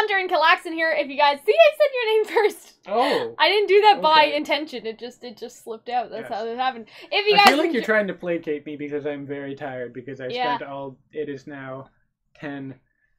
Hunter and Calxiyn here. If you guys see, I said your name first. Oh. I didn't do that by intention. It just slipped out. That's how it happened. If you guys I feel like you're trying to placate me because I'm very tired because I spent it is now 10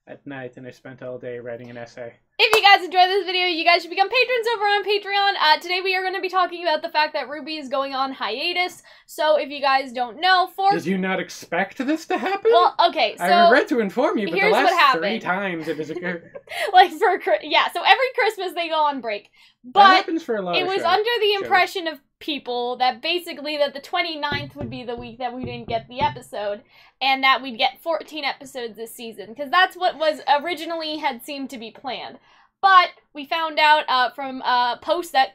at night and I spent all day writing an essay. If you guys enjoyed this video, you guys should become patrons over on Patreon. Today we are going to be talking about the fact that RWBY is going on hiatus. So if you guys don't know, Did you not expect this to happen? Well, okay, so I regret to inform you, but the last 3 happened. times it has occurred. So every Christmas they go on break. But that happens for a lot it of was shows. under the impression of people that basically that the 29th would be the week that we didn't get the episode, and that we'd get 14 episodes this season, because that's what was originally had seemed to be planned. But we found out from a post that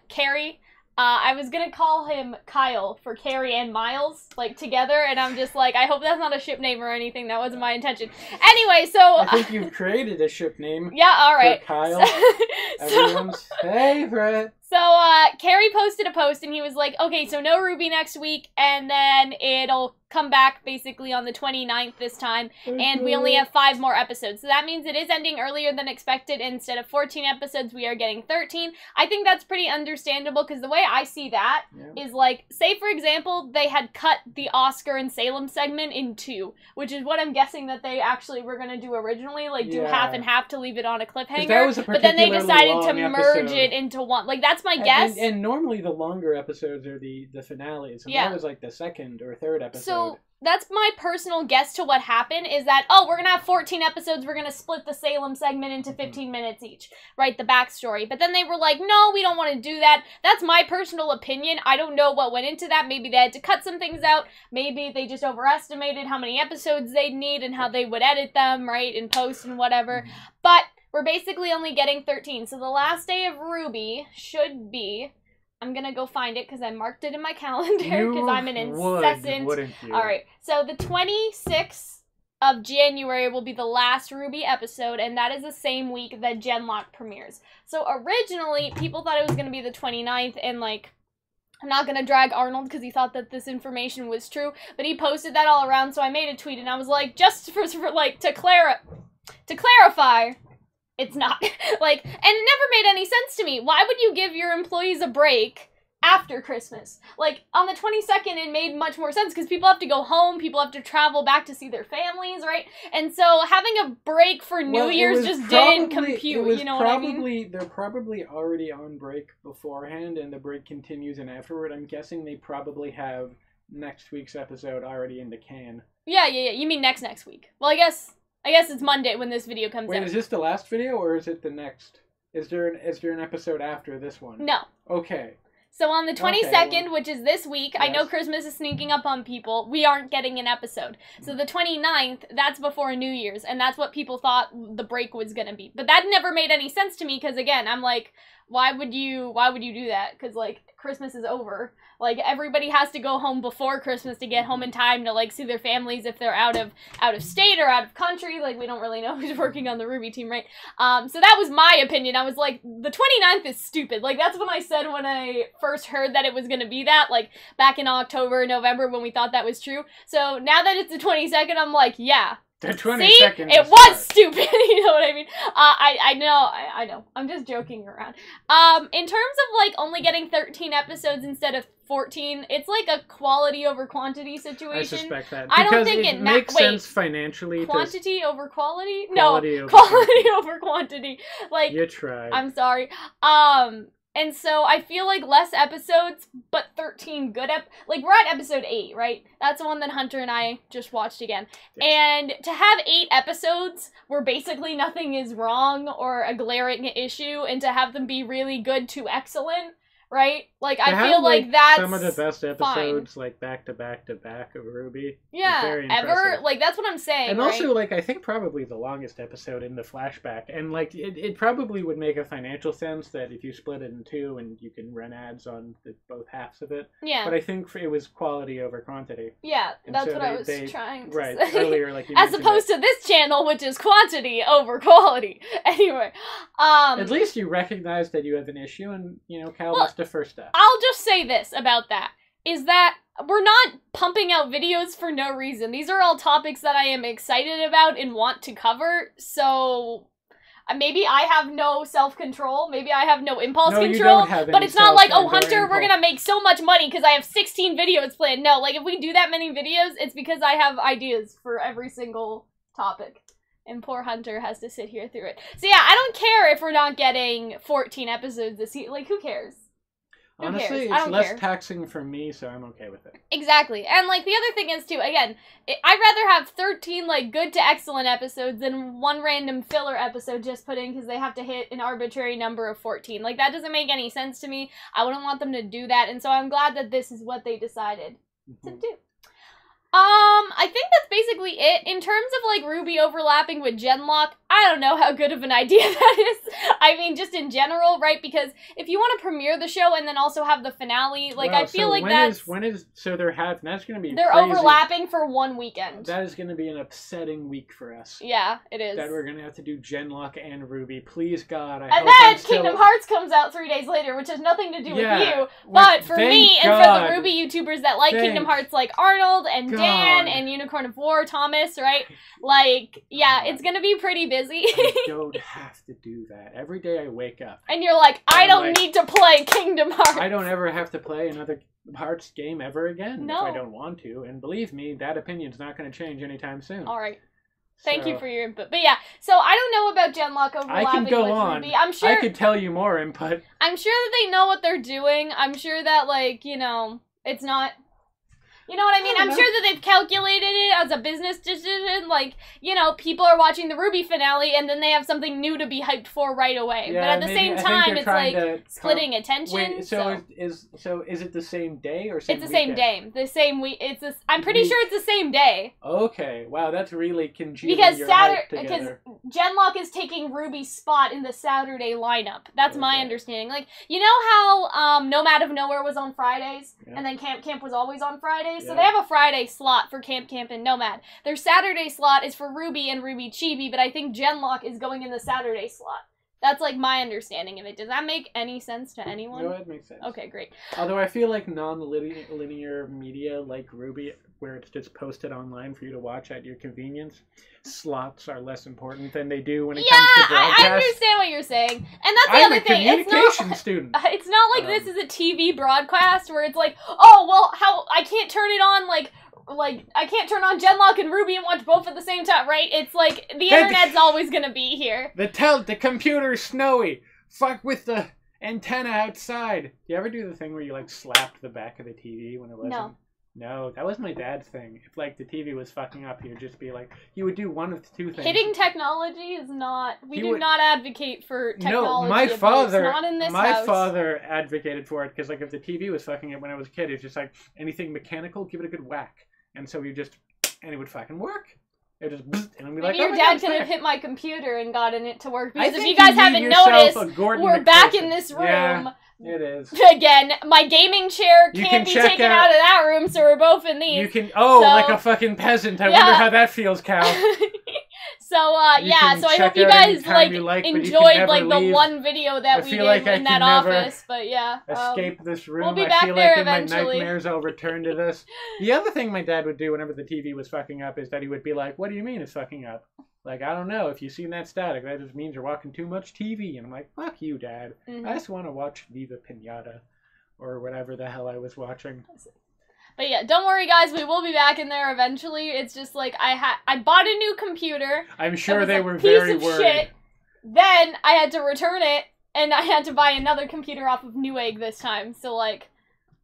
Carrie, I was gonna call him Kyle for Carrie and Miles, like, together, and I'm just like, I hope that's not a ship name or anything, that wasn't my intention. Anyway, so... I think you've created a ship name. Yeah, alright. For Kyle. Everyone's favorite. So, Carrie posted a post, and he was like, okay, so no RWBY next week, and then it'll come back basically on the 29th this time, and we only have 5 more episodes. So that means it is ending earlier than expected. Instead of 14 episodes, we are getting 13. I think that's pretty understandable, because the way I see that is, like, say, for example, they had cut the Oscar and Salem segment in 2, which is what I'm guessing that they actually were going to do originally, like, do half and half to leave it on a cliffhanger, but then they decided to merge it into one. Like, that's my guess. And normally the longer episodes are the finales, and that was, like, the 2nd or 3rd episode. So, that's my personal guess to what happened, is that, oh, we're gonna have 14 episodes, we're gonna split the Salem segment into 15 minutes each, right, the backstory. But then they were like, no, we don't want to do that. That's my personal opinion. I don't know what went into that. Maybe they had to cut some things out. Maybe they just overestimated how many episodes they'd need and how they would edit them, right, in post and whatever. But we're basically only getting 13. So the last day of RWBY should be... I'm gonna go find it because I marked it in my calendar because I'm an incessant... wouldn't you? Alright, so the 26th of January will be the last RWBY episode, and that is the same week that Genlock premieres. So originally, people thought it was gonna be the 29th, and, like, I'm not gonna drag Arnold because he thought that this information was true, but he posted that all around, so I made a tweet, and I was like, just for like, to clarify... It's not. Like, and it never made any sense to me. Why would you give your employees a break after Christmas? Like, on the 22nd, it made much more sense because people have to go home, people have to travel back to see their families, right? And so having a break for New Year's just didn't compute, you know what I mean? They're probably already on break beforehand, and the break continues, and afterward, I'm guessing they probably have next week's episode already in the can. Yeah. You mean next week. Well, I guess it's Monday when this video comes out. Wait, is this the last video, or is it the next? Is there an episode after this one? No. Okay. So on the 22nd, which is this week, I know Christmas is sneaking up on people, we aren't getting an episode. So the 29th, that's before New Year's, and that's what people thought the break was gonna be. But that never made any sense to me, because again, I'm like, why would you do that? Because, like, Christmas is over. Like, everybody has to go home before Christmas to get home in time to, like, see their families if they're out of state or out of country. Like, we don't really know who's working on the RWBY team, right? So that was my opinion. I was like, the 29th is stupid. Like, that's what I said when I first heard that it was gonna be that, like, back in October, November, when we thought that was true. So now that it's the 22nd, I'm like, yeah. The 22nd. See? It was stupid, you know what I mean? I know. I'm just joking around. In terms of, like, only getting 13 episodes instead of 14, it's like a quality over quantity situation. I suspect that. I don't think it makes sense financially. Quantity over quality? Quality no, quality over quantity. Like, you tried. I'm sorry. And so I feel like less episodes, but 13 good like, we're at episode 8, right? That's the one that Hunter and I just watched again. Yes. And to have 8 episodes where basically nothing is wrong or a glaring issue, and to have them be really good to excellent, right? Like, I feel like that's some of the best episodes, like, back to back to back of RWBY. Yeah, very ever. Impressive. Like, that's what I'm saying, and right? also, like, I think probably the longest episode in the flashback. And, like, it probably would make a financial sense that if you split it in 2 and you can run ads on both halves of it. Yeah. But I think it was quality over quantity. Yeah, and that's so what I was trying to say. Right, earlier, like you as opposed to this channel, which is quantity over quality. Anyway, at least you recognize that you have an issue, and, you know, Cal, that's the first step. I'll just say this about that, is that we're not pumping out videos for no reason. These are all topics that I am excited about and want to cover, so maybe I have no self-control, maybe I have no impulse No, you control, don't have but any it's not like, self- oh, or Hunter, we're impulse. gonna make so much money because I have 16 videos planned. No, like, if we do that many videos, it's because I have ideas for every single topic. And poor Hunter has to sit here through it. So yeah, I don't care if we're not getting 14 episodes this year. Like, who cares? Honestly, I it's don't less care. taxing for me, so I'm okay with it. Exactly. And, like, the other thing is, too, again, I'd rather have 13, like, good to excellent episodes than one random filler episode just put in because they have to hit an arbitrary number of 14. Like, that doesn't make any sense to me. I wouldn't want them to do that, and so I'm glad that this is what they decided to do. I think that's basically it. In terms of, like, RWBY overlapping with Genlock, I don't know how good of an idea that is. I mean, just in general, right? Because if you want to premiere the show and then also have the finale, like, Well, I feel so like that's... so that's gonna be they're crazy. overlapping for one weekend. That is gonna be an upsetting week for us. Yeah, it is. That we're gonna have to do Genlock and RWBY. Please, God, and then Kingdom Hearts comes out 3 days later, which has nothing to do with you. But for me and for the RWBY YouTubers that like Kingdom Hearts, like Arnold and Dan and Unicorn of War, Thomas, right? Like, yeah, it's gonna be pretty busy. I don't have to do that. Every day I wake up. And you're like, I don't need to play Kingdom Hearts. I don't ever have to play another Hearts game ever again No. if I don't want to. And believe me, that opinion's not going to change anytime soon. Alright. Thank you for your input. But yeah, so I don't know about Genlock overlapping I can go with on. RWBY. I'm sure I could tell you more input. I'm sure that they know what they're doing. I'm sure that, like, you know, it's not... You know what I mean? I'm sure that they've calculated it as a business decision. Like, you know, people are watching the RWBY finale, and then they have something new to be hyped for right away. Yeah, but at the same time, it's like splitting attention. Wait, so is it the same day or same It's the same day. The same week. I'm pretty sure it's the same day. Okay. Wow, that's really congealing because your hype together. Genlock is taking RWBY's spot in the Saturday lineup. That's my understanding. Like, you know how Nomad of Nowhere was on Fridays, and then Camp was always on Fridays? So they have a Friday slot for Camp and Nomad. Their Saturday slot is for RWBY and RWBY Chibi, but I think Genlock is going in the Saturday slot. That's, like, my understanding of it. Does that make any sense to anyone? No, it makes sense. Okay, great. Although I feel like non-linear media like RWBY, where it's just posted online for you to watch at your convenience, slots are less important than they do when it comes to broadcast. I understand what you're saying. And that's the I'm other thing. I'm a communication student. It's not like this is a TV broadcast where it's like, oh, well, how I can't turn it on, like I can't turn on Genlock and RWBY and watch both at the same time, right? It's like, the internet's always gonna be here. The computer's snowy. Fuck with the antenna outside. Do you ever do the thing where you, like, slapped the back of the TV when it wasn't? No. No, that was my dad's thing. If, like, the TV was fucking up, he would just be like, he would do one of the two things. Hitting technology is not, we do not advocate for technology. No, my father, not in this my house. father advocated for it, because, like, if the TV was fucking it when I was a kid, it's just like, anything mechanical, give it a good whack. And so and it would fucking work. It would just, and I'd be like, maybe your dad could have hit my computer and gotten it to work. Because if you you guys haven't noticed, we're back in this room. Yeah, it is. Again, my gaming chair can't be taken out of that room, so we're both in these. You can, like a fucking peasant. I wonder how that feels, Cal. So, so I hope you guys, like enjoyed, like, the one video that we did in that office, but yeah. Escape this room. We'll be back I feel there like eventually. in my nightmares I'll return to this. The other thing my dad would do whenever the TV was fucking up is that he would be like, what do you mean it's fucking up? Like, I don't know, if you've seen that static, that just means you're watching too much TV. And I'm like, fuck you, Dad. I just want to watch Viva Pinata, or whatever the hell I was watching. But yeah, don't worry, guys. We will be back in there eventually. It's just like I bought a new computer. I'm sure they were very worried. Shit. Then I had to return it, and I had to buy another computer off of Newegg this time. So, like,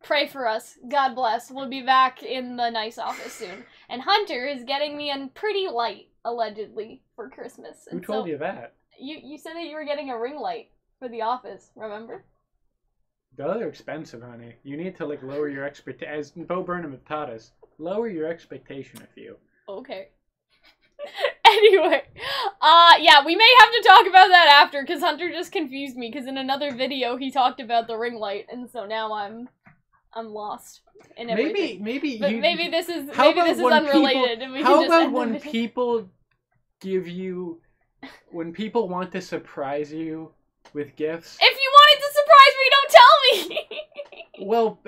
pray for us. God bless. We'll be back in the nice office soon. And Hunter is getting me a pretty light, allegedly, for Christmas. Who told you that? You said that you were getting a ring light for the office. Remember? Those are expensive, honey. You need to, like, lower your expectation. As Bo Burnham taught us, lower your expectation a few. Okay. Anyway, yeah, we may have to talk about that after, because Hunter just confused me, because in another video he talked about the ring light, and so now I'm lost in everything. Maybe this is unrelated. And we how can just about when people give you, when people want to surprise you with gifts? If you wanted to surprise me, don't tell me! Well,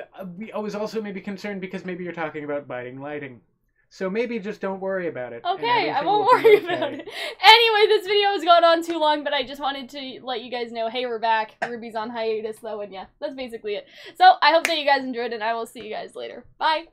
I was also maybe concerned because maybe you're talking about biting lighting. So maybe just don't worry about it. Okay, I won't worry about it. Anyway, this video has gone on too long, but I just wanted to let you guys know, hey, we're back. RWBY's on hiatus, though, and yeah, that's basically it. So, I hope that you guys enjoyed, and I will see you guys later. Bye!